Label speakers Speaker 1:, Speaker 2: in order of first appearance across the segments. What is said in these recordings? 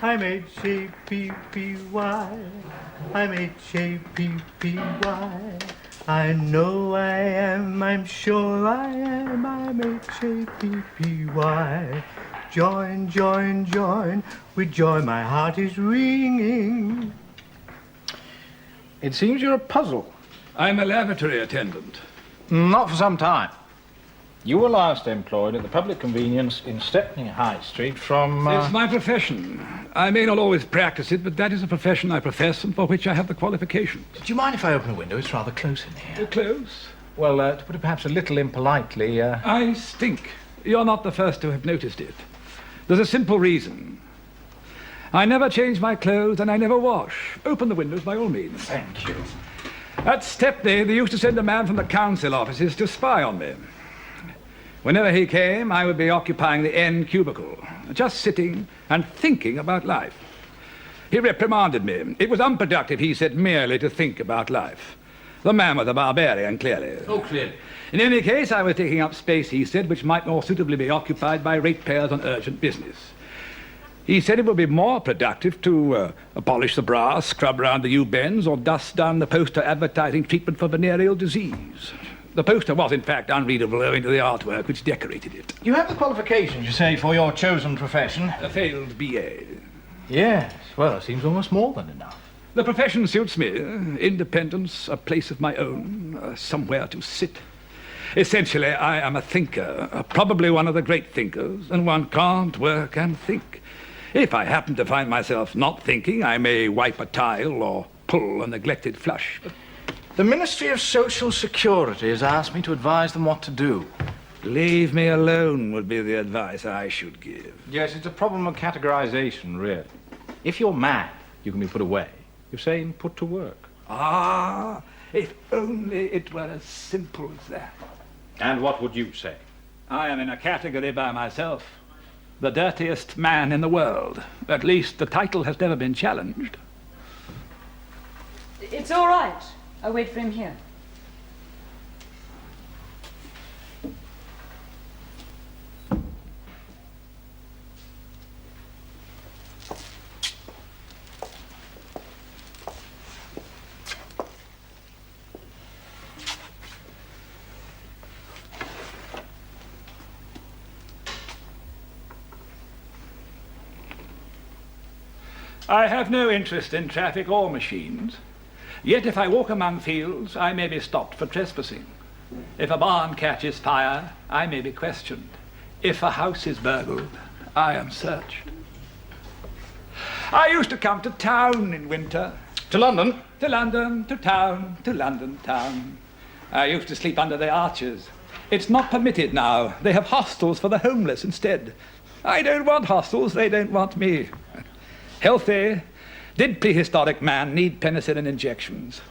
Speaker 1: I'm H-A-P-P-Y. I'm H-A-P-P-Y. I know I am, I'm sure I am. I'm H-A-P-P-Y. Join, join, join. With joy my heart is ringing.
Speaker 2: It seems you're a puzzle.
Speaker 3: I'm a lavatory attendant.
Speaker 2: Not for some time. You were last employed at the public convenience in Stepney High Street from...
Speaker 3: It's my profession. I may not always practice it, but that is a profession I profess and for which I have the qualifications.
Speaker 2: Do you mind if I open the window? It's rather close in here.
Speaker 3: Close?
Speaker 2: Well, to put it perhaps a little impolitely,
Speaker 3: I stink. You're not the first to have noticed it. There's a simple reason. I never change my clothes and I never wash. Open the windows by all means.
Speaker 2: Thank you.
Speaker 3: At Stepney, they used to send a man from the council offices to spy on me. Whenever he came, I would be occupying the end cubicle, just sitting and thinking about life. He reprimanded me. It was unproductive, he said, merely to think about life. The man was a barbarian, clearly.
Speaker 2: Oh, clearly.
Speaker 3: In any case, I was taking up space, he said, which might more suitably be occupied by ratepayers on urgent business. He said it would be more productive to polish the brass, scrub round the U-bends, or dust down the poster advertising treatment for venereal disease. The poster was, in fact, unreadable owing to the artwork which decorated it.
Speaker 2: You have the qualifications, you say, for your chosen profession?
Speaker 3: A failed B.A.
Speaker 2: Yes, well, it seems almost more than enough.
Speaker 3: The profession suits me. Independence, a place of my own, somewhere to sit. Essentially, I am a thinker, probably one of the great thinkers, and one can't work and think. If I happen to find myself not thinking, I may wipe a tile or pull a neglected flush. But
Speaker 2: the Ministry of Social Security has asked me to advise them what to do.
Speaker 3: leave me alone would be the advice I should give.
Speaker 2: Yes, it's a problem of categorization, really. If you're mad, you can be put away. If sane, put to work.
Speaker 3: Ah, if only it were as simple as that.
Speaker 2: And what would you say?
Speaker 3: I am in a category by myself. The dirtiest man in the world. At least the title has never been challenged.
Speaker 4: It's all right. I'll wait for him here.
Speaker 3: I have no interest in traffic or machines. Yet if I walk among fields, I may be stopped for trespassing. If a barn catches fire, I may be questioned. If a house is burgled, I am searched. I used to come to town in winter.
Speaker 2: To London?
Speaker 3: To London, to town, to London town. I used to sleep under the arches. It's not permitted now. They have hostels for the homeless instead. I don't want hostels, they don't want me. Healthy. Did prehistoric man need penicillin injections?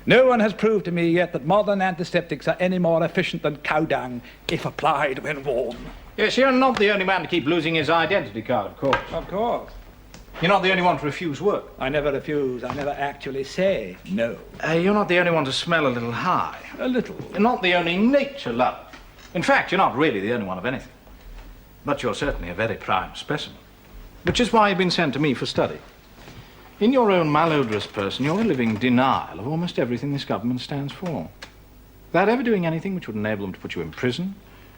Speaker 3: No one has proved to me yet that modern antiseptics are any more efficient than cow dung if applied when warm.
Speaker 2: Yes, you're not the only man to keep losing his identity card, of course.
Speaker 3: Of course.
Speaker 2: You're not the only one to refuse work.
Speaker 3: I never refuse. I never actually say no.
Speaker 2: You're not the only one to smell a little high.
Speaker 3: A little.
Speaker 2: You're not the only nature lover. In fact, you're not really the only one of anything. But you're certainly a very prime specimen. Which is why you've been sent to me for study. In your own malodorous person, you're a living denial of almost everything this government stands for. Without ever doing anything which would enable them to put you in prison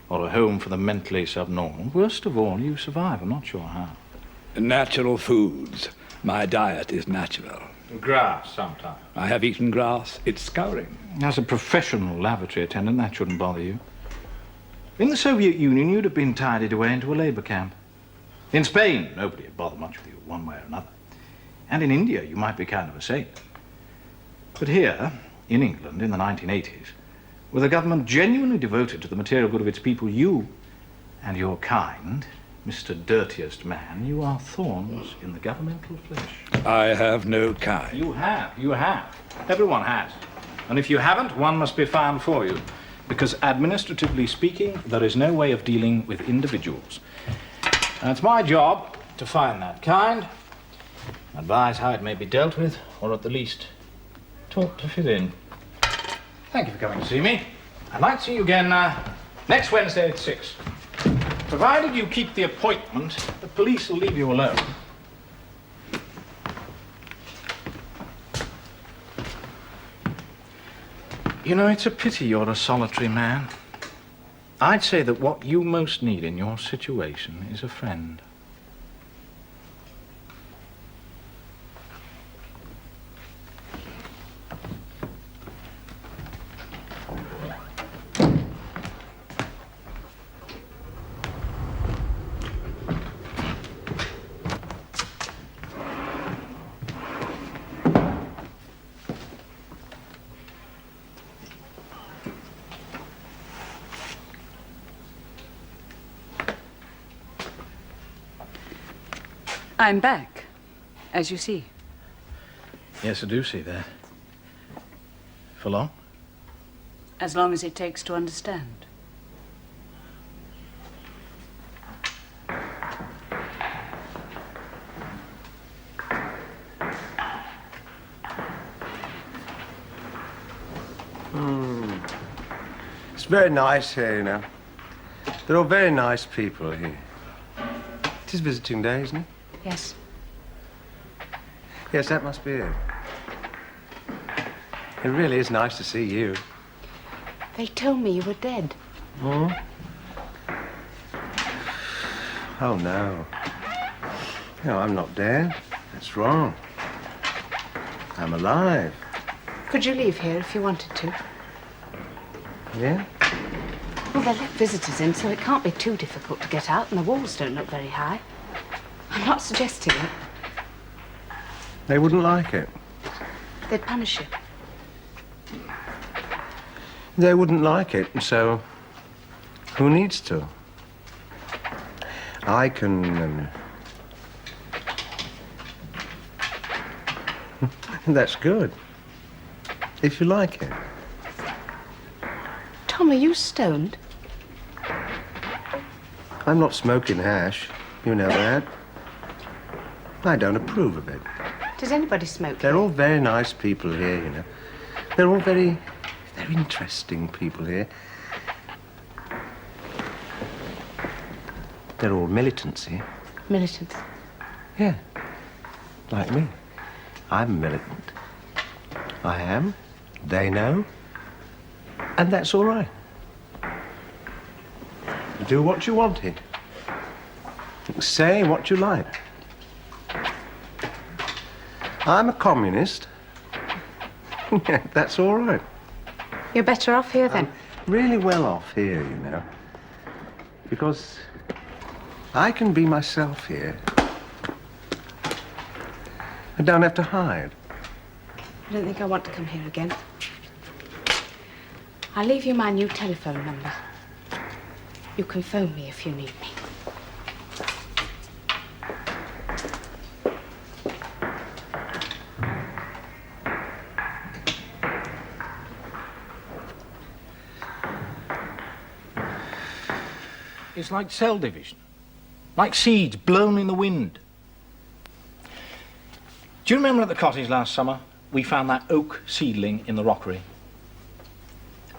Speaker 2: or a home for the mentally subnormal, worst of all, you survive. I'm not sure how.
Speaker 3: Natural foods. My diet is natural.
Speaker 2: Grass, sometimes.
Speaker 3: I have eaten grass. It's scouring.
Speaker 2: As a professional lavatory attendant, that shouldn't bother you. In the Soviet Union, you'd have been tidied away into a labor camp. In Spain, nobody would bother much with you one way or another. And in India, you might be kind of a saint. But here, in England, in the 1980s, with a government genuinely devoted to the material good of its people, you and your kind, Mr. Dirtiest Man, you are thorns in the governmental flesh.
Speaker 3: I have no kind.
Speaker 2: You have. Everyone has. And if you haven't, one must be found for you. Because administratively speaking, there is no way of dealing with individuals. And it's my job to find that kind, advise how it may be dealt with, or at the least, talk to fit in. Thank you for coming to see me. I'd like to see you again next Wednesday at 6. Provided you keep the appointment, the police will leave you alone. You know, it's a pity you're a solitary man. I'd say that what you most need in your situation is a friend.
Speaker 4: I'm back, as you see.
Speaker 2: Yes, I do see that. For long?
Speaker 4: As long as it takes to understand.
Speaker 5: It's very nice here, you know. They're all very nice people here. It is visiting day, isn't it?
Speaker 4: Yes.
Speaker 5: Yes, that must be it. It really is nice to see you.
Speaker 4: They told me you were dead.
Speaker 5: Hmm? Oh, no. No, I'm not dead. That's wrong. I'm alive.
Speaker 4: Could you leave here if you wanted to?
Speaker 5: Yeah?
Speaker 4: Well, they let visitors in, so it can't be too difficult to get out, and the walls don't look very high. I'm not suggesting it.
Speaker 5: They wouldn't like it.
Speaker 4: They'd punish you.
Speaker 5: They wouldn't like it, so who needs to? I can... That's good. If you like it.
Speaker 4: Tom, are you stoned?
Speaker 5: I'm not smoking hash. You know that. I don't approve of it.
Speaker 4: Does anybody smoke
Speaker 5: They're
Speaker 4: here?
Speaker 5: all very nice people here, you know. They're all very interesting people here. They're all militants here.
Speaker 4: Militants.
Speaker 5: Yeah. Like me. I'm militant. I am. They know. And that's all right. Do what you want here. Say what you like. I'm a communist. Yeah, that's all right.
Speaker 4: You're better off here, then?
Speaker 5: I'm really well off here, you know. Because I can be myself here. I don't have to hide.
Speaker 4: I don't think I want to come here again. I'll leave you my new telephone number. You can phone me if you need me.
Speaker 2: It's like cell division. Like seeds blown in the wind. Do you remember at the cottage last summer, we found that oak seedling in the rockery?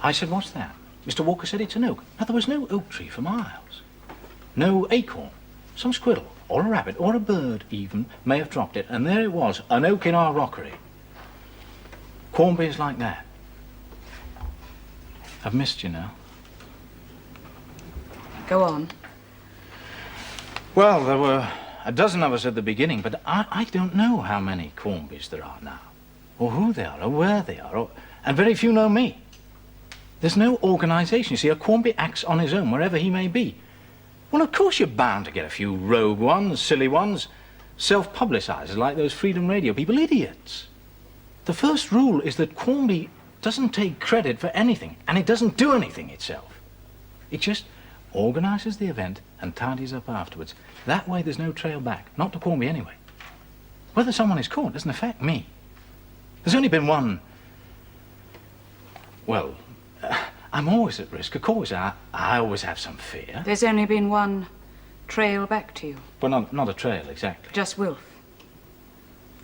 Speaker 2: I said, what's that? Mr. Walker said, it's an oak. Now, there was no oak tree for miles. No acorn. Some squirrel, or a rabbit, or a bird even, may have dropped it. And there it was, an oak in our rockery. Cornbeers like that. I've missed you now.
Speaker 4: Go on.
Speaker 2: Well, there were a dozen of us at the beginning, but I don't know how many Cornbys there are now, or who they are, or where they are, and very few know me. There's no organisation. You see, a Cornby acts on his own, wherever he may be. Well, of course you're bound to get a few rogue ones, silly ones, self-publicisers like those Freedom Radio people, idiots. The first rule is that Cornby doesn't take credit for anything, and it doesn't do anything itself. It just organises the event and tidies up afterwards. That way there's no trail back. Not to Cornby anyway. Whether someone is caught doesn't affect me. There's only been one... Well, I'm always at risk, of course. I always have some fear.
Speaker 4: There's only been one trail back to you.
Speaker 2: But not a trail, exactly.
Speaker 4: Just Wilf.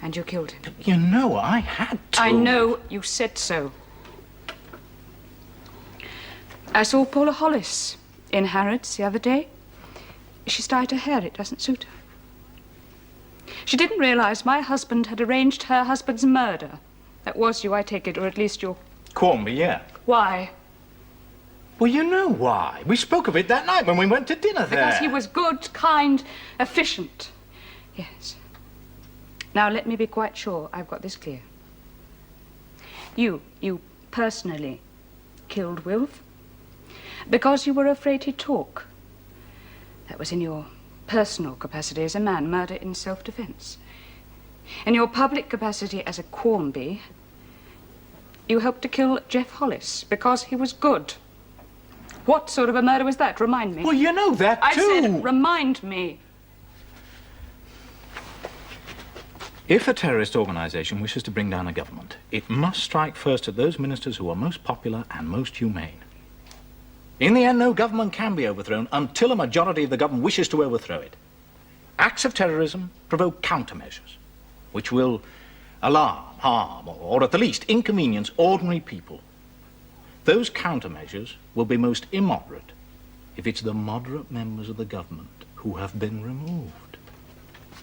Speaker 4: And you killed him.
Speaker 2: You know, I had to.
Speaker 4: I know you said so. I saw Paula Hollis in Harrods the other day. She's dyed her hair. It doesn't suit her. She didn't realize my husband had arranged her husband's murder. That was you, I take it, or at least your
Speaker 2: Cornby, yeah.
Speaker 4: Why?
Speaker 2: Well, you know why. We spoke of it that night when we went to dinner there.
Speaker 4: Because he was good, kind, efficient. Yes. Now, let me be quite sure I've got this clear. You personally killed Wilf because you were afraid he'd talk. That was in your personal capacity as a man, murder in self-defense. In your public capacity as a Cornby, you helped to kill Jeff Hollis because he was good. What sort of a murder was that? Remind me.
Speaker 2: Well, you know that too.
Speaker 4: I said, remind me.
Speaker 2: If a terrorist organisation wishes to bring down a government, it must strike first at those ministers who are most popular and most humane. In the end, no government can be overthrown until a majority of the government wishes to overthrow it. Acts of terrorism provoke countermeasures, which will alarm, harm, or at the least inconvenience ordinary people. Those countermeasures will be most immoderate if it's the moderate members of the government who have been removed.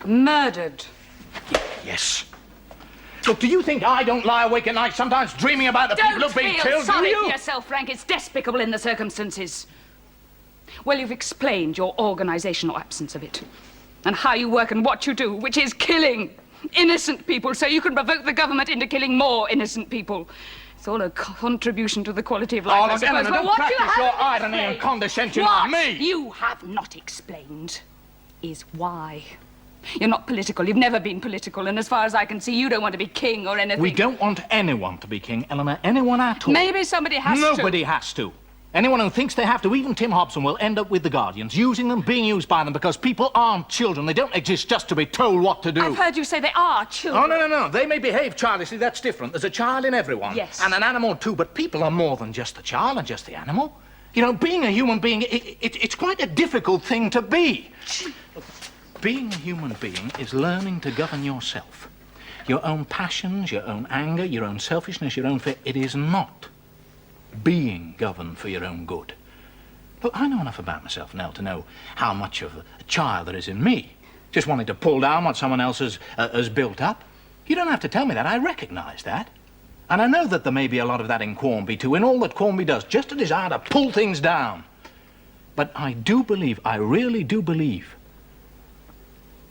Speaker 4: Murdered.
Speaker 2: Yes. Look, do you think I don't lie awake at night sometimes dreaming about the people who've been killed?
Speaker 4: Don't feel sorry
Speaker 2: do you?
Speaker 4: for yourself, Frank. It's despicable in the circumstances. Well, you've explained your organisational absence of it. And how you work and what you do, which is killing innocent people so you can provoke the government into killing more innocent people. It's all a contribution to the quality of life, I suppose.
Speaker 2: Eleanor,
Speaker 4: But
Speaker 2: don't
Speaker 4: what
Speaker 2: practice
Speaker 4: you have
Speaker 2: your
Speaker 4: to
Speaker 2: irony
Speaker 4: explain-
Speaker 2: and condescension
Speaker 4: what
Speaker 2: on me.
Speaker 4: you have not explained is why. You're not political. You've never been political. And as far as I can see, you don't want to be king or anything.
Speaker 2: We don't want anyone to be king, Eleanor. Anyone at all.
Speaker 4: Maybe somebody has to.
Speaker 2: Nobody has to. Anyone who thinks they have to, even Tim Hobson, will end up with the Guardians, using them, being used by them, because people aren't children. They don't exist just to be told what to do.
Speaker 4: I've heard you say they are children.
Speaker 2: Oh, no. They may behave childishly. That's different. There's a child in everyone.
Speaker 4: Yes.
Speaker 2: And an animal, too. But people are more than just the child and just the animal. You know, being a human being, it's quite a difficult thing to be. Being a human being is learning to govern yourself. Your own passions, your own anger, your own selfishness, your own fear. It is not being governed for your own good. Look, I know enough about myself now to know how much of a child there is in me. Just wanting to pull down what someone else has built up. You don't have to tell me that. I recognise that. And I know that there may be a lot of that in Cornby, too, in all that Cornby does, just a desire to pull things down. But I do believe, I really do believe,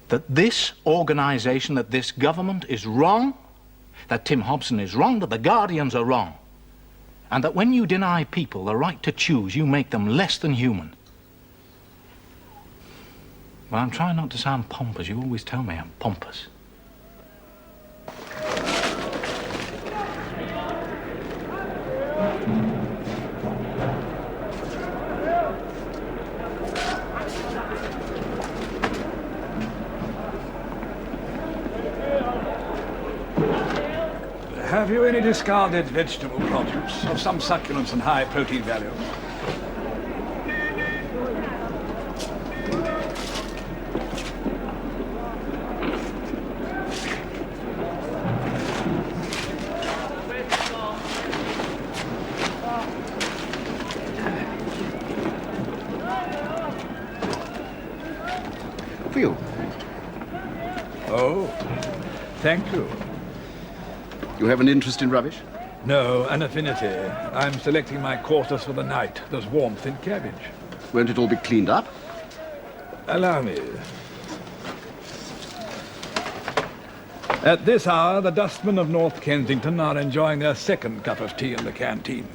Speaker 2: that this organisation, that this government is wrong, that Tim Hobson is wrong, that the Guardians are wrong, and that when you deny people the right to choose, you make them less than human. Well, I'm trying not to sound pompous. You always tell me I'm pompous.
Speaker 3: Have you any discarded vegetable produce of some succulence and high protein value?
Speaker 6: For you.
Speaker 3: Oh, thank you.
Speaker 6: You have an interest in rubbish?
Speaker 3: No, an affinity. I'm selecting my quarters for the night. There's warmth in cabbage.
Speaker 6: Won't it all be cleaned up?
Speaker 3: Allow me. At this hour, the dustmen of North Kensington are enjoying their second cup of tea in the canteen.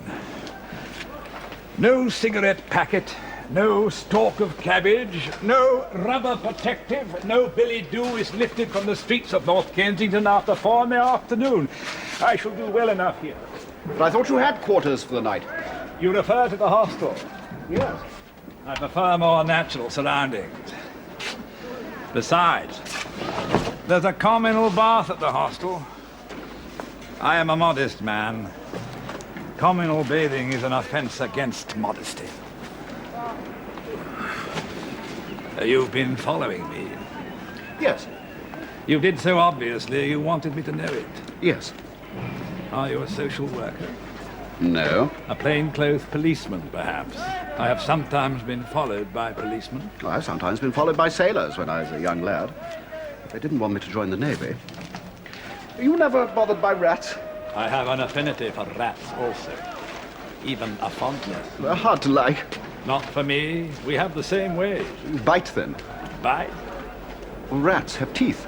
Speaker 3: No cigarette packet, no stalk of cabbage, no rubber protective, no billet doux is lifted from the streets of North Kensington after 4 in the afternoon. I shall do well enough here.
Speaker 6: But I thought you had quarters for the night.
Speaker 3: You refer to the hostel?
Speaker 6: Yes.
Speaker 3: I prefer more natural surroundings. Besides, there's a communal bath at the hostel. I am a modest man. Communal bathing is an offense against modesty. You've been following me.
Speaker 6: Yes.
Speaker 3: You did so obviously you wanted me to know it.
Speaker 6: Yes.
Speaker 3: Are you a social worker?
Speaker 6: No.
Speaker 3: A plainclothes policeman, perhaps? I have sometimes been followed by policemen.
Speaker 6: I've sometimes been followed by sailors when I was a young lad. They didn't want me to join the Navy. You never bothered by rats?
Speaker 3: I have an affinity for rats also. Even a fondness.
Speaker 6: They're hard to like.
Speaker 3: Not for me. We have the same ways.
Speaker 6: Bite then.
Speaker 3: Bite?
Speaker 6: Well, rats have teeth.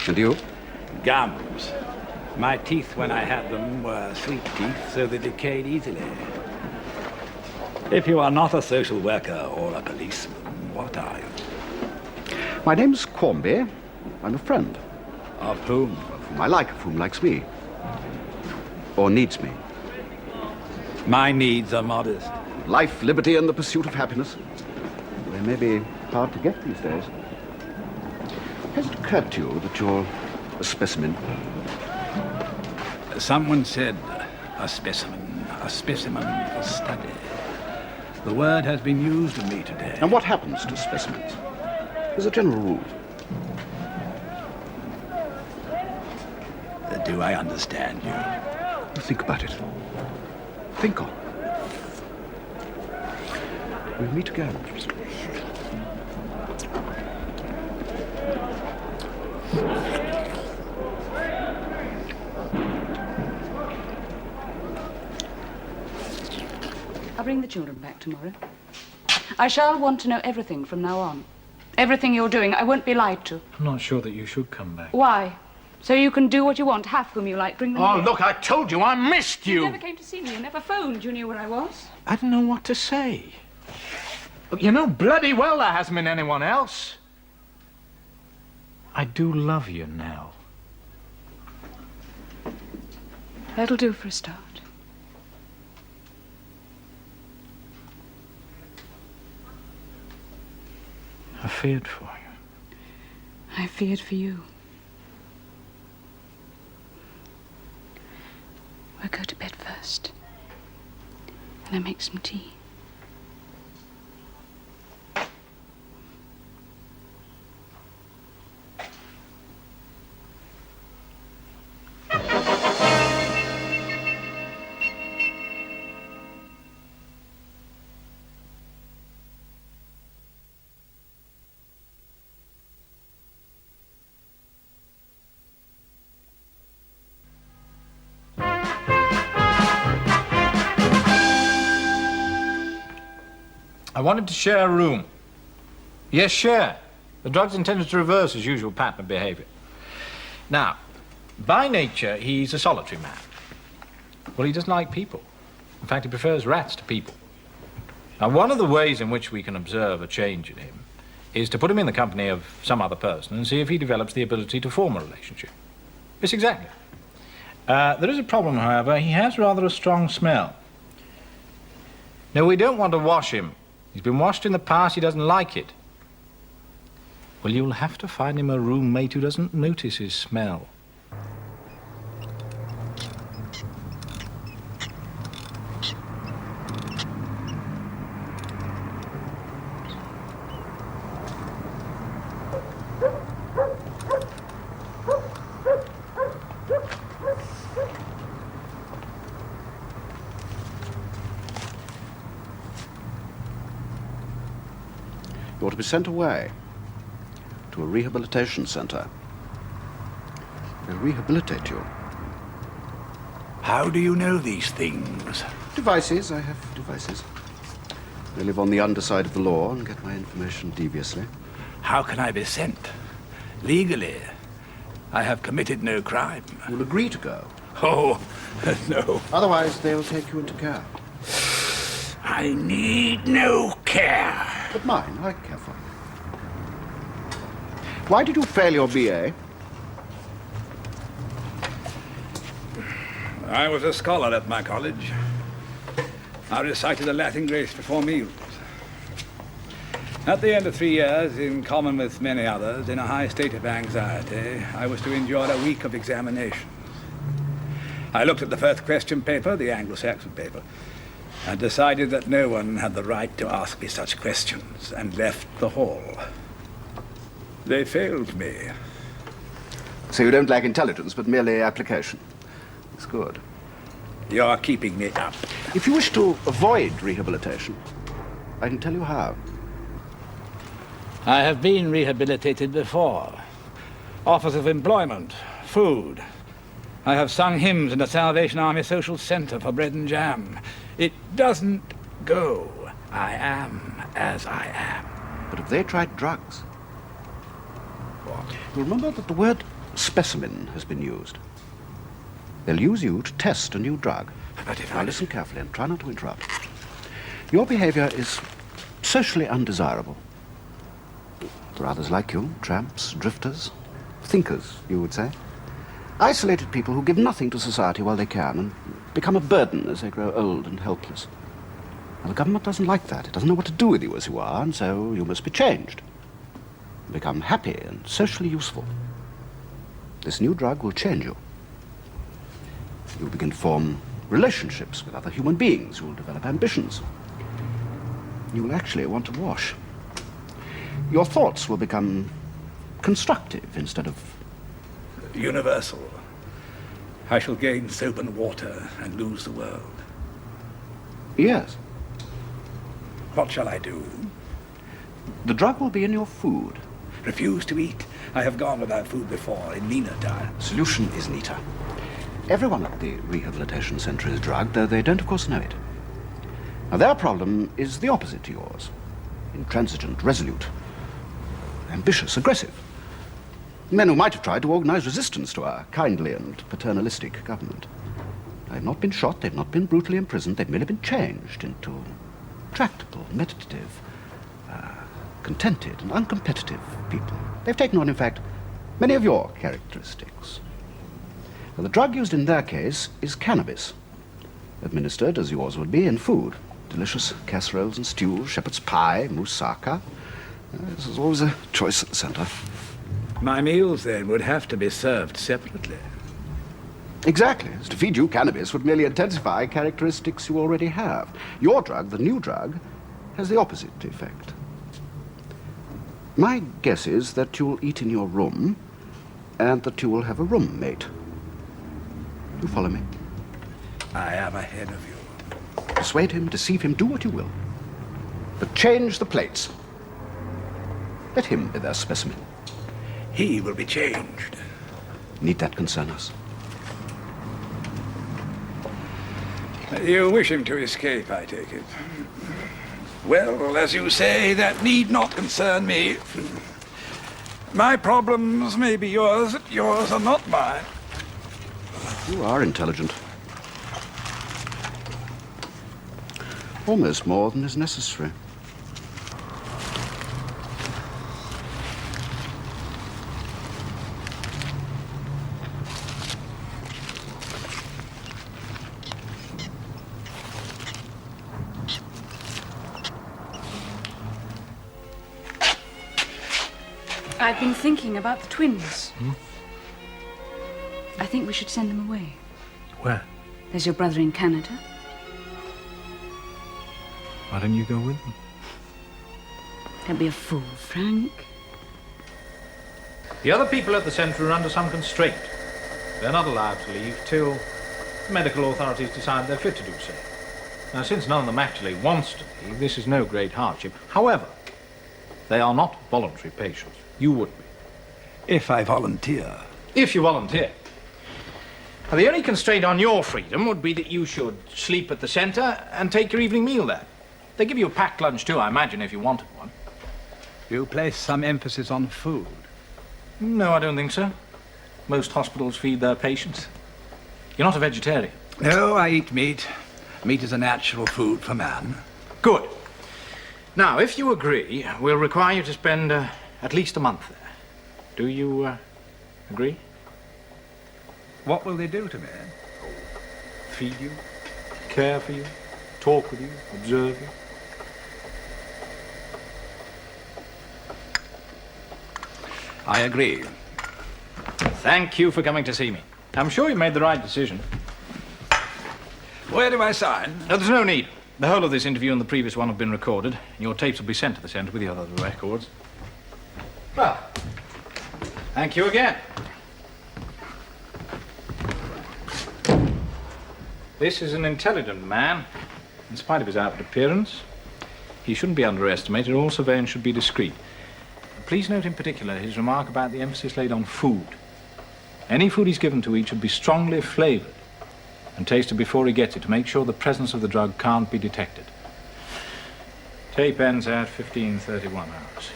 Speaker 6: And you?
Speaker 3: Gums. My teeth when I had them were sweet teeth, so they decayed easily. If you are not a social worker or a policeman, what are you?
Speaker 6: My name's Quarmby. I'm a friend.
Speaker 3: Of whom?
Speaker 6: Of whom I like, of whom likes me. Or needs me.
Speaker 3: My needs are modest.
Speaker 6: Life, liberty, and the pursuit of happiness. They may be hard to get these days. Has it occurred to you that you're a specimen?
Speaker 3: Someone said a specimen for study. The word has been used of me today.
Speaker 6: And what happens to specimens? As a general rule.
Speaker 3: Do I understand you?
Speaker 6: Think about it. Think on. We'll meet again.
Speaker 4: I'll bring the children back tomorrow. I shall want to know everything from now on. Everything you're doing. I won't be lied to.
Speaker 2: I'm not sure that you should come back.
Speaker 4: Why? So you can do what you want, have whom you like, bring them
Speaker 1: Oh,
Speaker 4: here.
Speaker 1: look, I told you, I missed
Speaker 4: You
Speaker 1: you.
Speaker 4: never came to see me. You never phoned. You knew where I was.
Speaker 1: I didn't know what to say. Look, you know bloody well there hasn't been anyone else.
Speaker 2: I do love you now.
Speaker 4: That'll do for a start.
Speaker 2: I feared for you.
Speaker 4: I feared for you. We'll go to bed first. And I'll make some tea.
Speaker 2: I wanted to share a room. Yes, share. The drug's intended to reverse his usual pattern of behavior. Now, by nature, he's a solitary man. Well, he doesn't like people. In fact, he prefers rats to people. Now, one of the ways in which we can observe a change in him is to put him in the company of some other person and see if he develops the ability to form a relationship. Yes, exactly. There is a problem, however. He has rather a strong smell. Now, we don't want to wash him. He's been washed in the past. He doesn't like it. Well, you'll have to find him a roommate who doesn't notice his smell.
Speaker 6: You're to be sent away to a rehabilitation center. They'll rehabilitate you.
Speaker 3: How do you know these things?
Speaker 6: Devices, I have devices. I live on the underside of the law and get my information deviously.
Speaker 3: How can I be sent? Legally, I have committed no crime.
Speaker 6: You'll agree to go.
Speaker 3: Oh, no.
Speaker 6: Otherwise, they'll take you into care.
Speaker 3: I need no care.
Speaker 6: But mine, I care for you. Why did you fail your BA?
Speaker 3: I was a scholar at my college. I recited the Latin grace before meals. At the end of 3 years, in common with many others, in a high state of anxiety, I was to endure a week of examinations. I looked at the first question paper, the Anglo-Saxon paper, and decided that no one had the right to ask me such questions, and left the hall. They failed me.
Speaker 6: So you don't lack intelligence, but merely application. It's good.
Speaker 3: You're keeping me up.
Speaker 6: If you wish to avoid rehabilitation, I can tell you how.
Speaker 3: I have been rehabilitated before. Offers of employment, food, I have sung hymns in the Salvation Army Social Center for bread and jam. It doesn't go. I am as I am.
Speaker 6: But if they tried drugs... What? You remember that the word specimen has been used. They'll use you to test a new drug.
Speaker 3: But if
Speaker 6: Now listen carefully and try not to interrupt. Your behavior is socially undesirable. There are others like you, tramps, drifters, thinkers, you would say. Isolated people who give nothing to society while they can and become a burden as they grow old and helpless. Now, the government doesn't like that. It doesn't know what to do with you as you are, and so you must be changed. Become happy and socially useful. This new drug will change you. You'll begin to form relationships with other human beings. You'll develop ambitions. You will actually want to wash. Your thoughts will become constructive instead of...
Speaker 3: universal. I shall gain soap and water and lose the world.
Speaker 6: Yes.
Speaker 3: What shall I do?
Speaker 6: The drug will be in your food.
Speaker 3: Refuse to eat? I have gone without food before, in leaner times.
Speaker 6: Solution is neater. Everyone at the rehabilitation center is drugged, though they don't, of course, know it. Now, their problem is the opposite to yours. Intransigent, resolute, ambitious, aggressive. Men who might have tried to organize resistance to our kindly and paternalistic government. They've not been shot, they've not been brutally imprisoned, they've merely been changed into tractable, meditative, contented and uncompetitive people. They've taken on, in fact, many of your characteristics. Now, the drug used in their case is cannabis, administered, as yours would be, in food. Delicious casseroles and stews, shepherd's pie, moussaka. This is always a choice at the center.
Speaker 3: My meals, then, would have to be served separately.
Speaker 6: Exactly. As to feed you cannabis would merely intensify characteristics you already have. Your drug, the new drug, has the opposite effect. My guess is that you'll eat in your room and that you will have a roommate. You follow me?
Speaker 3: I am ahead of you.
Speaker 6: Persuade him, deceive him, do what you will. But change the plates. Let him be their specimen.
Speaker 3: He will be changed.
Speaker 6: Need that concern us?
Speaker 3: You wish him to escape, I take it. Well, as you say, that need not concern me. My problems may be yours, yours are not mine.
Speaker 6: You are intelligent. Almost more than is necessary.
Speaker 4: I've been thinking about the twins. I think we should send them away.
Speaker 2: Where?
Speaker 4: There's your brother in Canada.
Speaker 2: Why don't you go with them?
Speaker 4: Don't be a fool, Frank.
Speaker 2: The other people at the centre are under some constraint. They're not allowed to leave till the medical authorities decide they're fit to do so. Now, since none of them actually wants to leave, this is no great hardship. However, they are not voluntary patients. You would be.
Speaker 3: If I volunteer.
Speaker 2: If you volunteer. Now, the only constraint on your freedom would be that you should sleep at the centre and take your evening meal there. They give you a packed lunch too, I imagine, if you wanted one.
Speaker 3: You place some emphasis on food.
Speaker 2: No, I don't think so. Most hospitals feed their patients. You're not a vegetarian.
Speaker 3: No, I eat meat. Meat is a natural food for man.
Speaker 2: Good. Now, if you agree, we'll require you to spend at least a month there. Do you agree?
Speaker 3: What will they do to me?
Speaker 2: Feed you, care for you, talk with you, observe you.
Speaker 3: I agree.
Speaker 2: Thank you for coming to see me. I'm sure you made the right decision.
Speaker 3: Where do I sign?
Speaker 2: No, there's no need. The whole of this interview and the previous one have been recorded. Your tapes will be sent to the centre with the other records. Well, thank you again. This is an intelligent man, in spite of his outward appearance. He shouldn't be underestimated. All surveillance should be discreet. Please note in particular his remark about the emphasis laid on food. Any food he's given to eat should be strongly flavored and tasted before he gets it to make sure the presence of the drug can't be detected. Tape ends at 15:31 hours.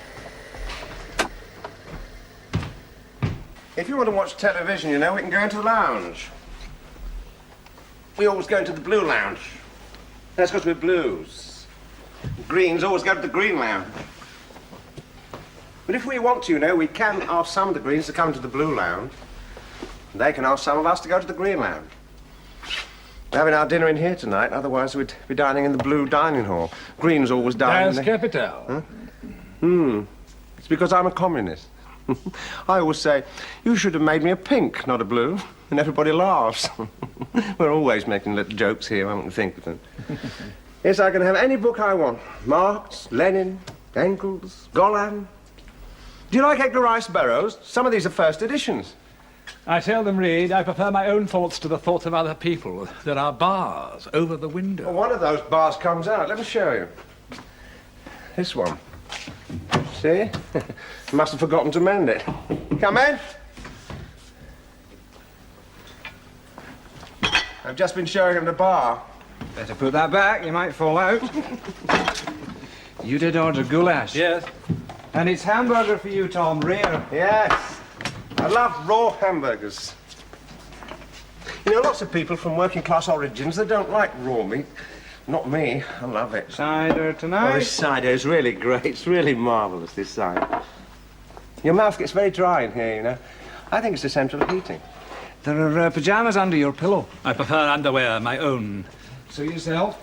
Speaker 5: If you want to watch television, you know, we can go into the lounge. We always go into the blue lounge. That's because we're blues. Greens always go to the green lounge. But if we want to, you know, we can ask some of the greens to come to the blue lounge. And they can ask some of us to go to the green lounge. We're having our dinner in here tonight, otherwise we'd be dining in the blue dining hall. Greens always dine in
Speaker 3: Das
Speaker 5: the...
Speaker 3: Kapital.
Speaker 5: Huh? It's because I'm a communist. I always say, you should have made me a pink, not a blue, and everybody laughs. We're always making little jokes here, I won't think of them. Yes, I can have any book I want. Marx, Lenin, Engels, Golan. Do you like Edgar Rice Burroughs? Some of these are first editions.
Speaker 3: I seldom read. I prefer my own thoughts to the thoughts of other people. There are bars over the window.
Speaker 5: Well, one of those bars comes out. Let me show you. This one. See? Must have forgotten to mend it. Come in. I've just been showing him the bar.
Speaker 7: Better put that back, you might fall out. You did order goulash.
Speaker 3: Yes.
Speaker 7: And it's hamburger for you, Tom, rare.
Speaker 5: Yes. I love raw hamburgers. You know, lots of people from working class origins, they don't like raw meat. Not me. I love it.
Speaker 7: Cider tonight?
Speaker 5: Oh, this cider is really great. It's really marvellous, this cider. Your mouth gets very dry in here, you know. I think it's the central heating.
Speaker 7: There are pyjamas under your pillow.
Speaker 3: I prefer underwear, my own.
Speaker 7: Suit yourself.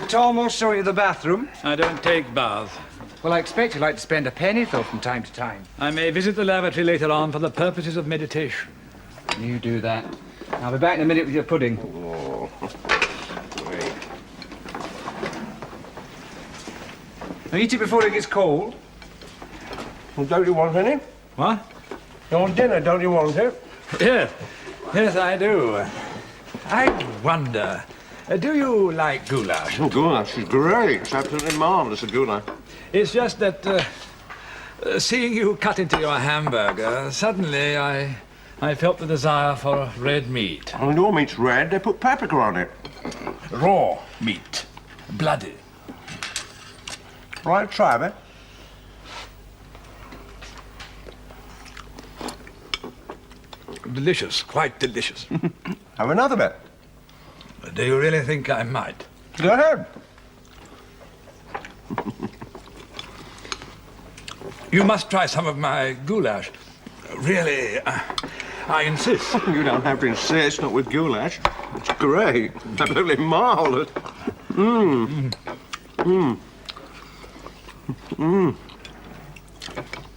Speaker 7: Tom will show you the bathroom.
Speaker 3: I don't take baths.
Speaker 7: Well, I expect you'd like to spend a penny, though, from time to time.
Speaker 3: I may visit the lavatory later on for the purposes of meditation.
Speaker 7: You do that. I'll be back in a minute with your pudding.
Speaker 5: Oh, great.
Speaker 7: Now, eat it before it gets cold.
Speaker 5: Well, don't you want any?
Speaker 3: What?
Speaker 5: You want dinner, don't you want it?
Speaker 3: Yes. Yes, I do. I wonder, do you like goulash?
Speaker 5: Oh, goulash is great. It's absolutely marvellous, a goulash.
Speaker 3: It's just that, seeing you cut into your hamburger, suddenly I felt the desire for red meat.
Speaker 5: Well, your meat's red. They put paprika on it.
Speaker 3: Raw meat. Bloody.
Speaker 5: Right, try a bit.
Speaker 3: Delicious, quite delicious.
Speaker 5: Have another bit.
Speaker 3: Do you really think I might?
Speaker 5: Go ahead.
Speaker 3: You must try some of my goulash. Really, I insist.
Speaker 5: You don't have to insist, not with goulash. It's great. Absolutely marvellous. Mmm. Mmm. Mmm.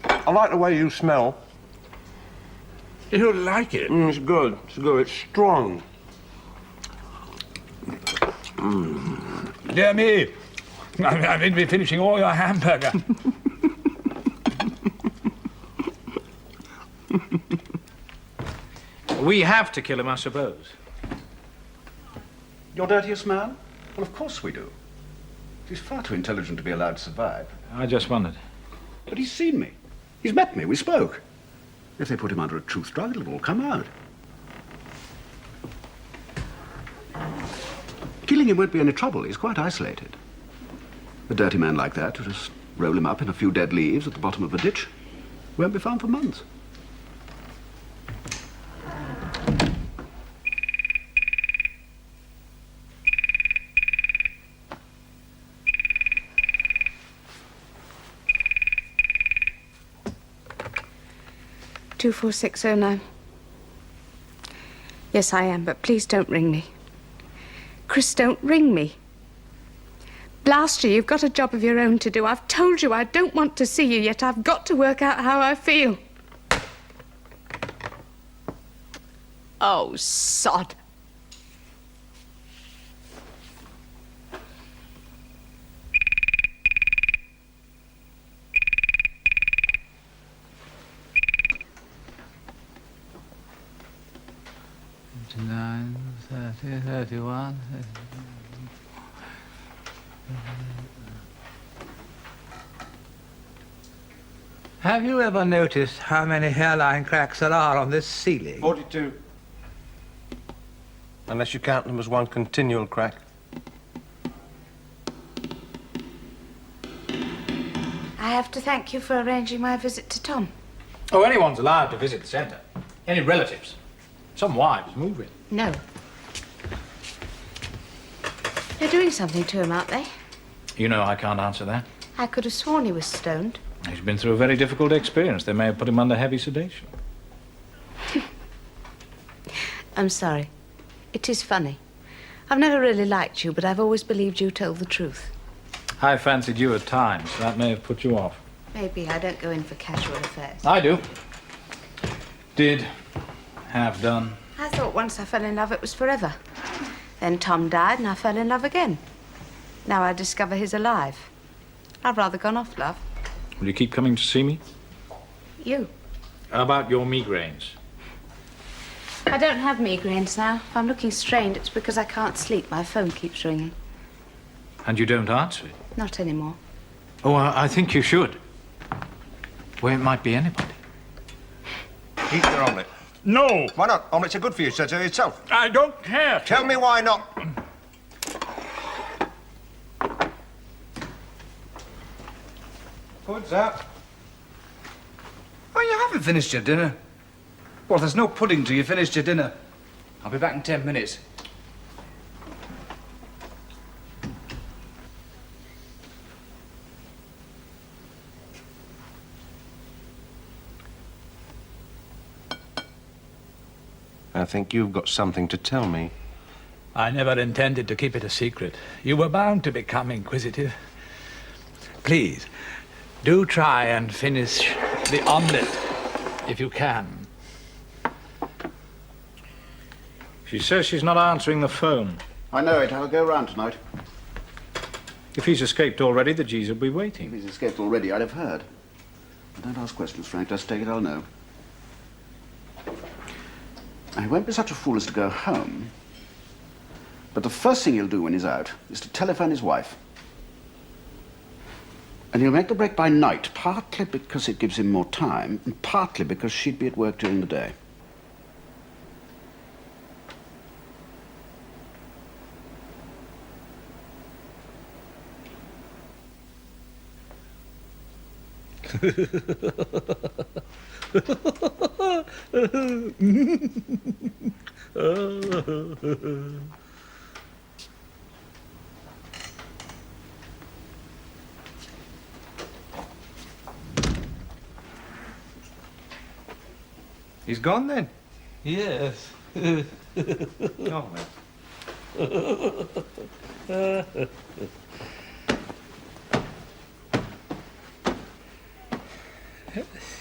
Speaker 5: I like the way you smell.
Speaker 3: You like it?
Speaker 5: It's good. It's good. It's strong.
Speaker 3: Dear me, I mean to be finishing all your hamburger.
Speaker 2: We have to kill him, I suppose.
Speaker 6: Your dirtiest man? Well, of course we do. He's far too intelligent to be allowed to survive.
Speaker 2: I just wondered.
Speaker 6: But he's seen me. He's met me. We spoke. If they put him under a truth drug, it'll all come out. Killing him won't be any trouble. He's quite isolated. A dirty man like that, you just roll him up in a few dead leaves at the bottom of a ditch. Won't be found for months.
Speaker 4: Two 4609. Yes, I am, but please don't ring me. Chris, don't ring me. Blast you, you've got a job of your own to do. I've told you I don't want to see you, yet I've got to work out how I feel. Oh, sod.
Speaker 3: Nine, 30, 31. Have you ever noticed how many hairline cracks there are on this ceiling?
Speaker 5: 42. Unless you count them as one continual crack.
Speaker 4: I have to thank you for arranging my visit to Tom.
Speaker 2: Oh, anyone's allowed to visit the centre. Any relatives? Some wives moving.
Speaker 4: No. They're doing something to him, aren't they?
Speaker 2: You know I can't answer that.
Speaker 4: I could have sworn he was stoned.
Speaker 2: He's been through a very difficult experience. They may have put him under heavy sedation.
Speaker 4: I'm sorry. It is funny. I've never really liked you, but I've always believed you told the truth.
Speaker 2: I fancied you at times. That may have put you off.
Speaker 4: Maybe I don't go in for casual affairs.
Speaker 2: I do. Did. Have done.
Speaker 4: I thought once I fell in love, it was forever. Then Tom died, and I fell in love again. Now I discover he's alive. I've rather gone off love.
Speaker 2: Will you keep coming to see me?
Speaker 4: You.
Speaker 2: How about your migraines?
Speaker 4: I don't have migraines now. If I'm looking strained, it's because I can't sleep. My phone keeps ringing.
Speaker 2: And you don't answer it?
Speaker 4: Not anymore.
Speaker 2: Oh, I think you should. Well, it might be anybody.
Speaker 5: Eat your omelette.
Speaker 3: No,
Speaker 5: Why not? Omelettes are good for you, said so yourself.
Speaker 3: I don't care.
Speaker 5: Tell me why not.
Speaker 7: What's that? Oh, you haven't finished your dinner. Well, there's no pudding till you finished your dinner. I'll be back in 10 minutes.
Speaker 5: I think you've got something to tell me.
Speaker 3: I never intended to keep it a secret. You were bound to become inquisitive. Please, do try and finish the omelette, if you can.
Speaker 2: She says she's not answering the phone.
Speaker 6: I know it. I'll go round tonight.
Speaker 2: If he's escaped already, the G's will be
Speaker 6: If
Speaker 2: waiting.
Speaker 6: he's escaped already, I'd have heard. But don't ask questions, Frank. Just take it I'll know. He won't be such a fool as to go home. But the first thing he'll do when he's out is to telephone his wife. And he'll make the break by night, partly because it gives him more time, and partly because she'd be at work during the day.
Speaker 7: He's gone then?
Speaker 3: Yes.
Speaker 7: Oh, well.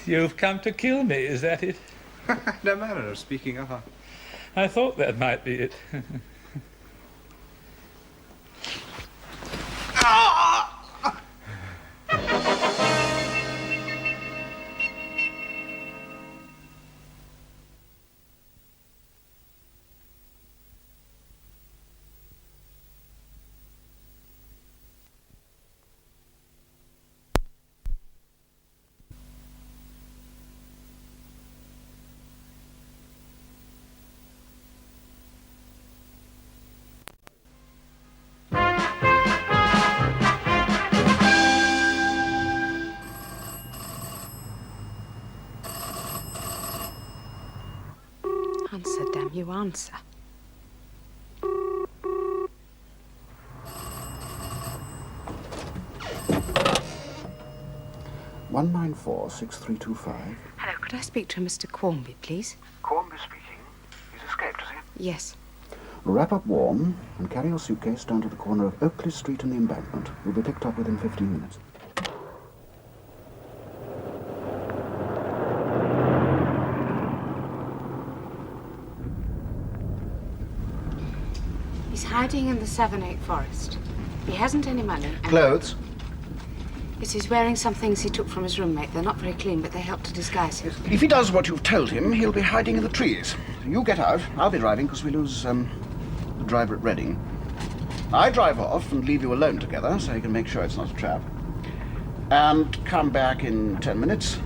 Speaker 3: You've come to kill me, is that it?
Speaker 7: No manner of speaking of her.
Speaker 3: I thought that might be it.
Speaker 4: Answer, damn you, answer.
Speaker 6: One 194-6325.
Speaker 4: Hello, could I speak to Mr. Quarmby, please?
Speaker 6: Cornby speaking. He's escaped, has he?
Speaker 4: Yes.
Speaker 6: Wrap up warm and carry your suitcase down to the corner of Oakley Street and the Embankment. You'll be picked up within 15 minutes.
Speaker 4: He's hiding in the 7-8 forest. He hasn't any money. And
Speaker 6: Clothes?
Speaker 4: yes, he's wearing some things he took from his roommate. They're not very clean, but they help to disguise him.
Speaker 6: If he does what you've told him, he'll be hiding in the trees. You get out. I'll be driving because we lose the driver at Reading. I drive off and leave you alone together so you can make sure it's not a trap. And come back in 10 minutes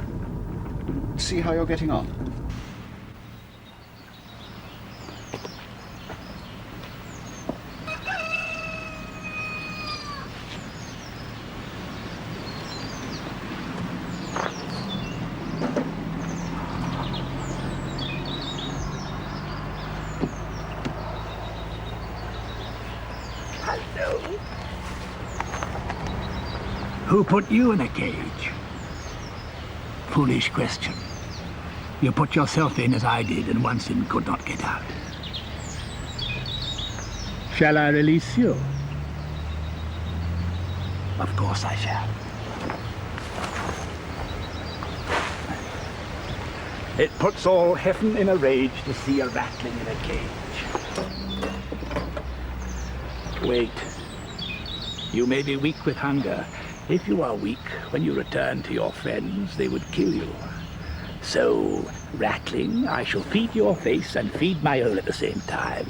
Speaker 6: See how you're getting on.
Speaker 8: Who put you in a cage? Foolish question. You put yourself in as I did, and once in could not get out. Shall I release you? Of course I shall. It puts all heaven in a rage to see a rattling in a cage. Wait. You may be weak with hunger. If you are weak, when you return to your friends, they would kill you. So, rattling, I shall feed your face and feed my own at the same time.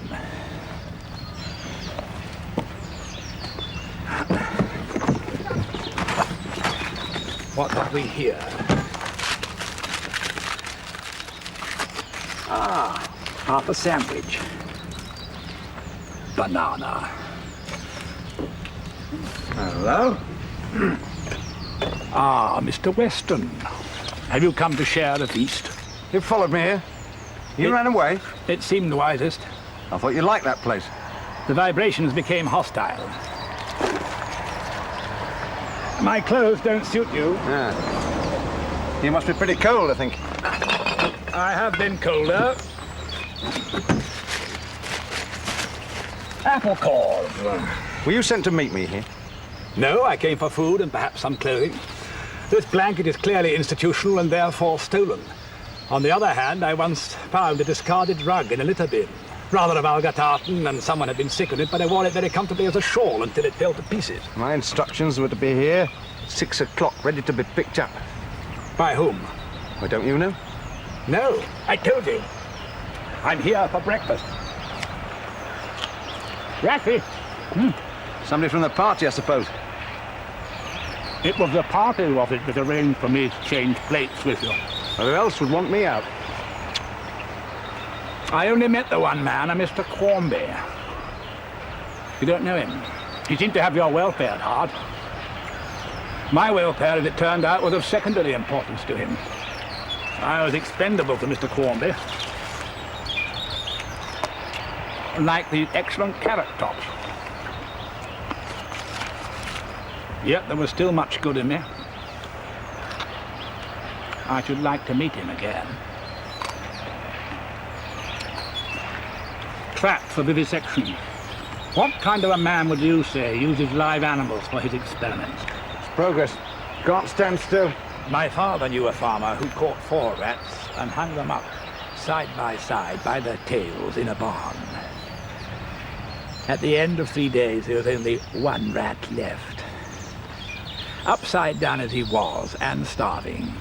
Speaker 8: What have we here? Ah, half a sandwich. Banana.
Speaker 7: Hello?
Speaker 8: Ah, Mr. Weston. Have you come to share the feast?
Speaker 7: You followed me here? You ran away?
Speaker 8: It seemed wisest.
Speaker 7: I thought you liked that place.
Speaker 8: The vibrations became hostile. My clothes don't suit you.
Speaker 7: Yeah. You must be pretty cold, I think.
Speaker 8: I have been colder. Apple cores.
Speaker 7: Were you sent to meet me here?
Speaker 8: No, I came for food and perhaps some clothing. This blanket is clearly institutional and therefore stolen. On the other hand, I once found a discarded rug in a litter bin. Rather a vulgar tartan, and someone had been sick on it, but I wore it very comfortably as a shawl until it fell to pieces.
Speaker 7: My instructions were to be here at 6 o'clock, ready to be picked up.
Speaker 8: By whom?
Speaker 7: Why, don't you know?
Speaker 8: No, I told you. I'm here for breakfast. Raffy.
Speaker 7: Somebody from the party, I suppose.
Speaker 8: It was the party, was it, that arranged for me to change plates with you?
Speaker 7: Well, who else would want me out?
Speaker 8: I only met the one man, a Mr. Quarmby. You don't know him. He seemed to have your welfare at heart. My welfare, as it turned out, was of secondary importance to him. I was expendable to Mr. Quarmby. Like these excellent carrot tops. Yet there was still much good in me. I should like to meet him again. Trap for vivisection. What kind of a man would you say uses live animals for his experiments?
Speaker 7: It's progress. Can't stand still.
Speaker 8: My father knew a farmer who caught 4 rats and hung them up side by their tails in a barn. At the end of 3 days, there was only 1 rat left. Upside down as he was, and starving,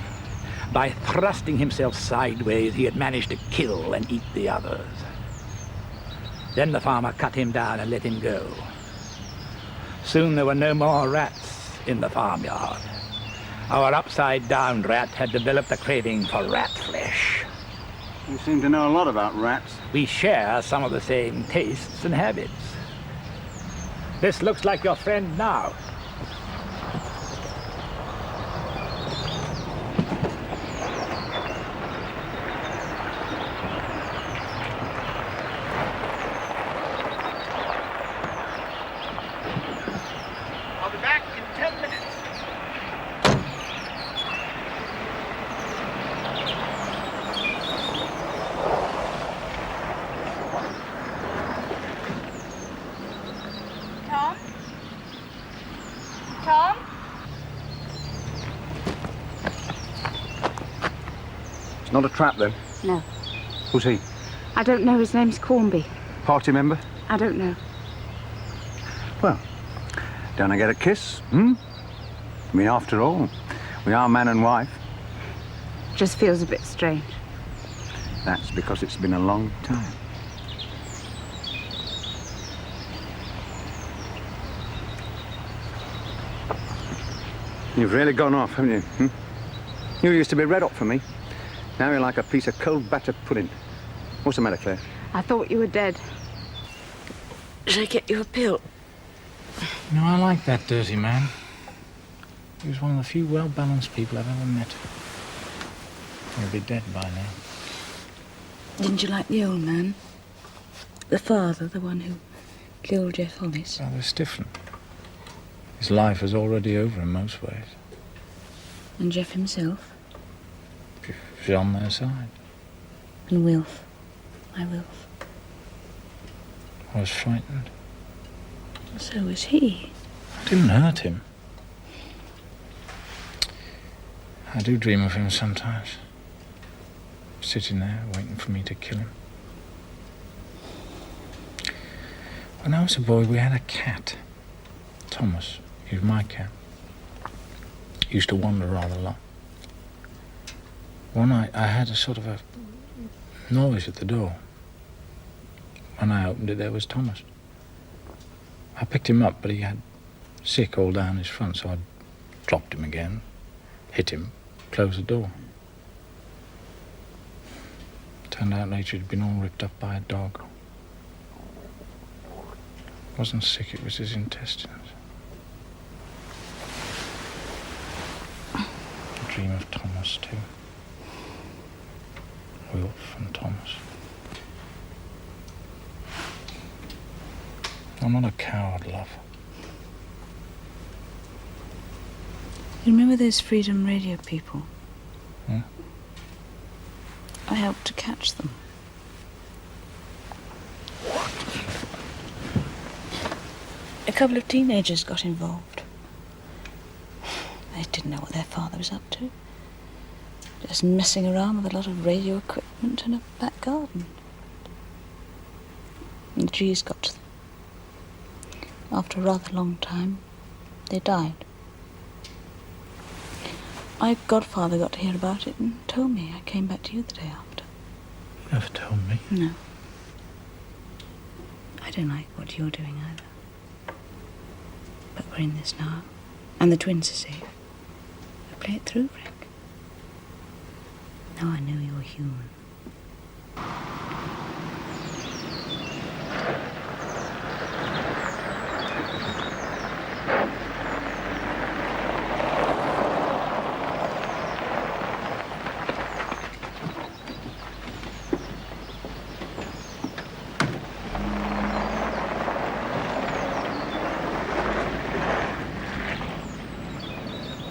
Speaker 8: by thrusting himself sideways, he had managed to kill and eat the others. Then the farmer cut him down and let him go. Soon there were no more rats in the farmyard. Our upside-down rat had developed a craving for rat flesh.
Speaker 7: You seem to know a lot about rats.
Speaker 8: We share some of the same tastes and habits. This looks like your friend now.
Speaker 1: I'll be back in 10 minutes.
Speaker 4: Tom? Tom?
Speaker 7: It's not a trap, then.
Speaker 4: No,
Speaker 7: Who's he?
Speaker 4: I don't know. His name's Quarmby.
Speaker 7: Party member?
Speaker 4: I don't know.
Speaker 7: Well, don't I get a kiss? I mean, after all, we are man and wife.
Speaker 4: Just feels a bit strange.
Speaker 7: That's because it's been a long time. You've really gone off, haven't you? You used to be red hot for me.
Speaker 9: Now you're like a piece of cold batter pudding. What's the matter, Claire?
Speaker 4: I thought you were dead. Should I get you a pill?
Speaker 2: No, I like that dirty man. He was one of the few well-balanced people I've ever met. He'll be dead by now.
Speaker 4: Didn't you like the old man? The father, the one who killed Jeff Hollis?
Speaker 2: Well, it's different. His life is already over in most ways.
Speaker 4: And Jeff himself?
Speaker 2: She's on their side.
Speaker 4: And Wilf? My Wilf?
Speaker 2: I was frightened.
Speaker 4: So was he.
Speaker 2: I didn't hurt him. I do dream of him sometimes. Sitting there, waiting for me to kill him. When I was a boy, we had a cat. Thomas. He was my cat. He used to wander rather a lot. One night, I had a sort of a noise at the door. When I opened it, there was Thomas. I picked him up, but he had sick all down his front, so I dropped him again, hit him, closed the door. Turned out later he'd been all ripped up by a dog. It wasn't sick, it was his intestines. I dream of Thomas, too. Wilf and Thomas. I'm not a coward, love.
Speaker 4: You remember those Freedom Radio people?
Speaker 2: Yeah?
Speaker 4: I helped to catch them. A couple of teenagers got involved. They didn't know what their father was up to. Just messing around with a lot of radio equipment in a back garden. And the G's got to them. After a rather long time, they died. My godfather got to hear about it and told me. I came back to you the day after.
Speaker 2: You never told me.
Speaker 4: No. I don't like what you're doing either. But we're in this now. And the twins are safe. So play it through, Frank. Now I know you're human.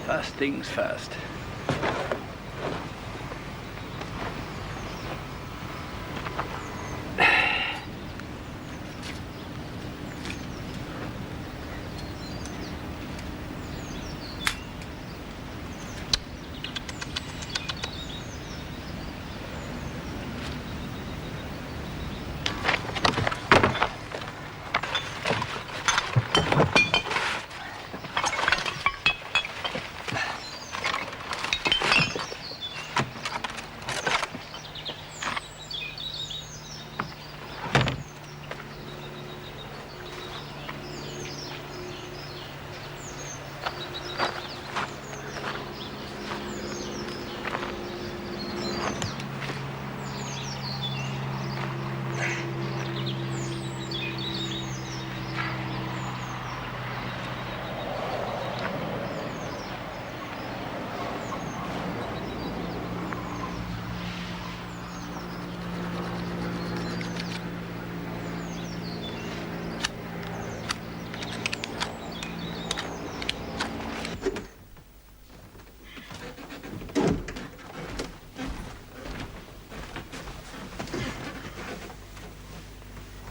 Speaker 8: First things first.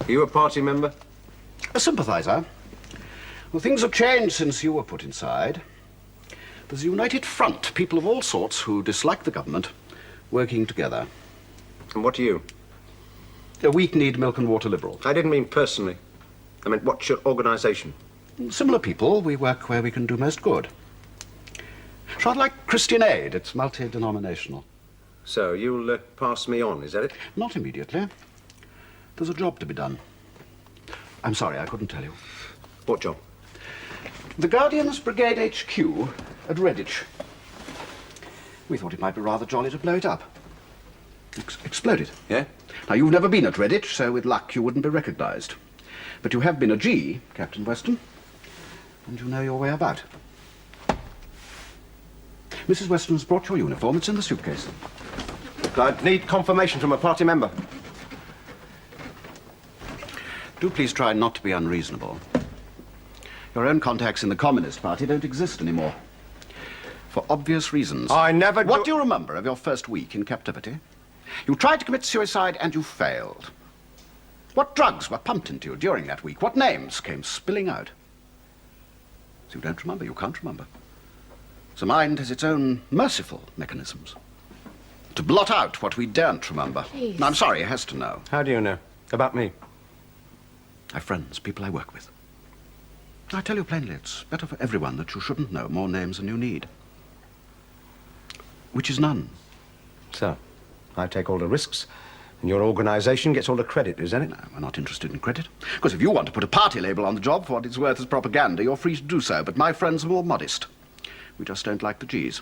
Speaker 5: Are you a party member?
Speaker 6: A sympathiser. Well, things have changed since you were put inside. There's a united front, people of all sorts who dislike the government, working together.
Speaker 5: And what are you?
Speaker 6: A weak-kneed milk and water liberal.
Speaker 5: I didn't mean personally. I meant what's your organisation?
Speaker 6: Similar people, we work where we can do most good. Sort of like Christian Aid, it's multi-denominational.
Speaker 5: So, you'll pass me on, is that it?
Speaker 6: Not immediately. There's a job to be done. I'm sorry, I couldn't tell you.
Speaker 5: What job?
Speaker 6: The Guardians Brigade HQ at Redditch. We thought it might be rather jolly to blow it up. Exploded?
Speaker 5: Yeah?
Speaker 6: Now, you've never been at Redditch, so with luck you wouldn't be recognised. But you have been a G, Captain Weston, and you know your way about. Mrs. Weston's brought your uniform. It's in the suitcase.
Speaker 5: I'd need confirmation from a party member.
Speaker 6: Do please try not to be unreasonable. Your own contacts in the Communist Party don't exist anymore. For obvious reasons.
Speaker 5: I never
Speaker 6: What do you remember of your first week in captivity? You tried to commit suicide and you failed. What drugs were pumped into you during that week? What names came spilling out? So you don't remember, you can't remember. The mind has its own merciful mechanisms to blot out what we daren't remember.
Speaker 4: Please.
Speaker 6: Now, I'm sorry, it has to know.
Speaker 5: How do you know? About me?
Speaker 6: I have friends, people I work with. I tell you plainly, it's better for everyone that you shouldn't know more names than you need. Which is none.
Speaker 5: So, I take all the risks, and your organisation gets all the credit, is that it?
Speaker 6: No, we're not interested in credit. Because if you want to put a party label on the job for what it's worth as propaganda, you're free to do so. But my friends are more modest. We just don't like the G's.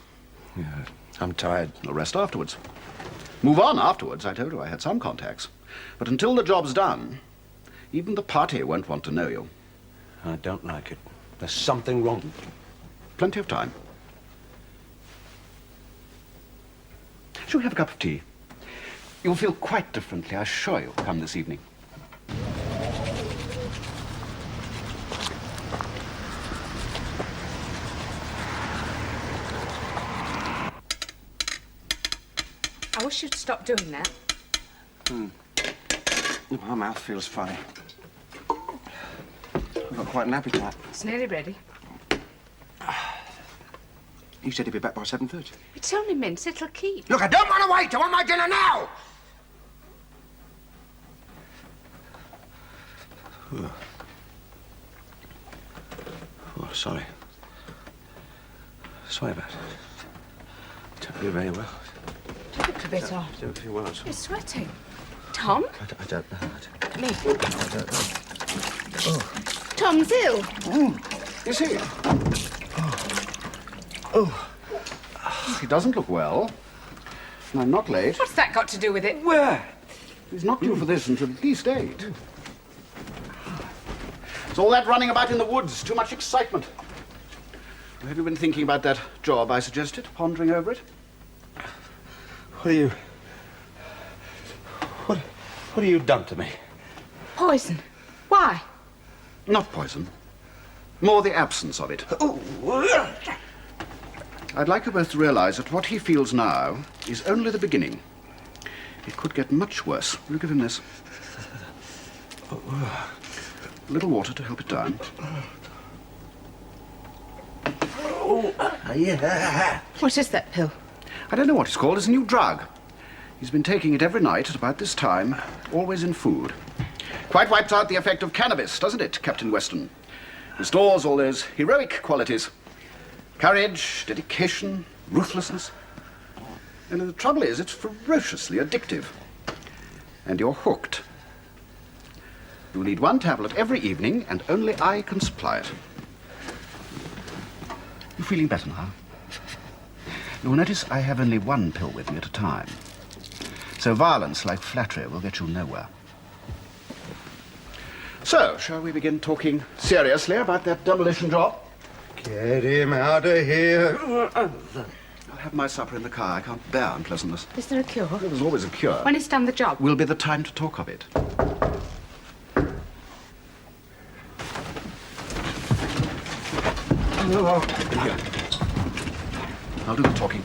Speaker 5: Yeah, I'm tired.
Speaker 6: We'll rest afterwards. Move on afterwards. I told you I had some contacts. But until the job's done, even the party won't want to know you.
Speaker 5: I don't like it. There's something wrong.
Speaker 6: Plenty of time. Shall we have a cup of tea? You'll feel quite differently, I assure you, come this evening.
Speaker 4: I wish you'd stop doing that.
Speaker 5: My mouth feels funny. I've got quite an appetite.
Speaker 4: It's nearly ready.
Speaker 5: You said he'd be back by 7:30.
Speaker 4: It's only mince, it'll keep.
Speaker 5: Look, I don't want to wait. I want my dinner now. Oh, sorry. Sorry about it. Don't do very well.
Speaker 4: Look a bit off.
Speaker 5: Do a few words.
Speaker 4: You're sweating. Tom?
Speaker 5: I don't know.
Speaker 4: Me.
Speaker 5: I don't know.
Speaker 4: Tom's ill.
Speaker 6: Is he? Oh. He doesn't look well. And I'm not late.
Speaker 4: What's that got to do with it?
Speaker 5: Where?
Speaker 6: He's not due for this until at least 8. It's all that running about in the woods. Too much excitement. Have you been thinking about that job I suggested? Pondering over it?
Speaker 5: What have you done to me?
Speaker 4: Poison. Why?
Speaker 6: Not poison. More the absence of it. I'd like you both to realize that what he feels now is only the beginning. It could get much worse. We'll give him this. A little water to help it down.
Speaker 4: What is that pill?
Speaker 6: I don't know what it's called. It's a new drug. He's been taking it every night at about this time, always in food. Quite wipes out the effect of cannabis, doesn't it, Captain Weston? Restores all those heroic qualities. Courage, dedication, ruthlessness. And the trouble is, it's ferociously addictive. And you're hooked. You'll need one tablet every evening, and only I can supply it. You feeling better now? You'll notice I have only one pill with me at a time. So violence like flattery will get you nowhere. So, shall we begin talking seriously about that demolition job?
Speaker 5: Get him out of here.
Speaker 6: I'll have my supper in the car. I can't bear unpleasantness.
Speaker 4: Is there a cure?
Speaker 6: Well, there's always a cure.
Speaker 4: When he's done the job?
Speaker 6: Will be the time to talk of it. Here. I'll do the talking.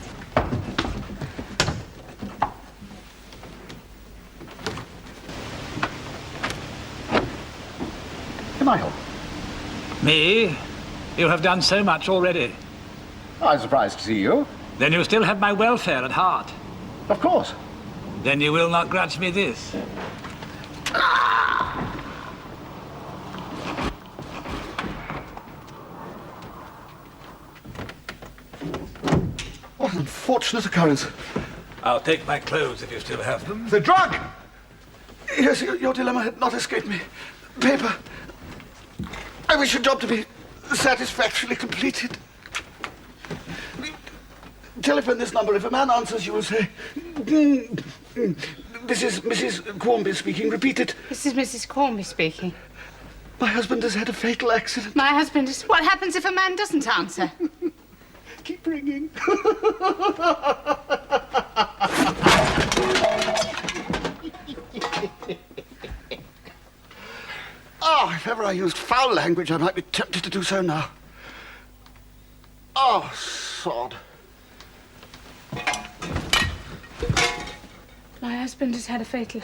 Speaker 6: Can I help?
Speaker 8: Me? You have done so much already.
Speaker 6: I'm surprised to see you.
Speaker 8: Then you still have my welfare at heart.
Speaker 6: Of course.
Speaker 8: Then you will not grudge me this.
Speaker 6: What an unfortunate occurrence.
Speaker 8: I'll take my clothes if you still have them.
Speaker 6: The drug! Yes, your dilemma had not escaped me. Paper. I wish your job to be satisfactorily completed. Telephone this number. If a man answers, you will say... This is Mrs. Quarmby speaking. Repeat it.
Speaker 10: This is Mrs. Cornby speaking.
Speaker 6: My husband has had a fatal accident.
Speaker 10: My husband is... What happens if a man doesn't answer?
Speaker 6: Keep ringing. Oh, if ever I used foul language, I might be tempted to do so now. Oh, sod.
Speaker 10: My husband has had a fatal...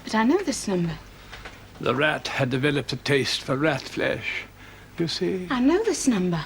Speaker 10: But I know this number.
Speaker 8: The rat had developed a taste for rat flesh, you see.
Speaker 10: I know this number.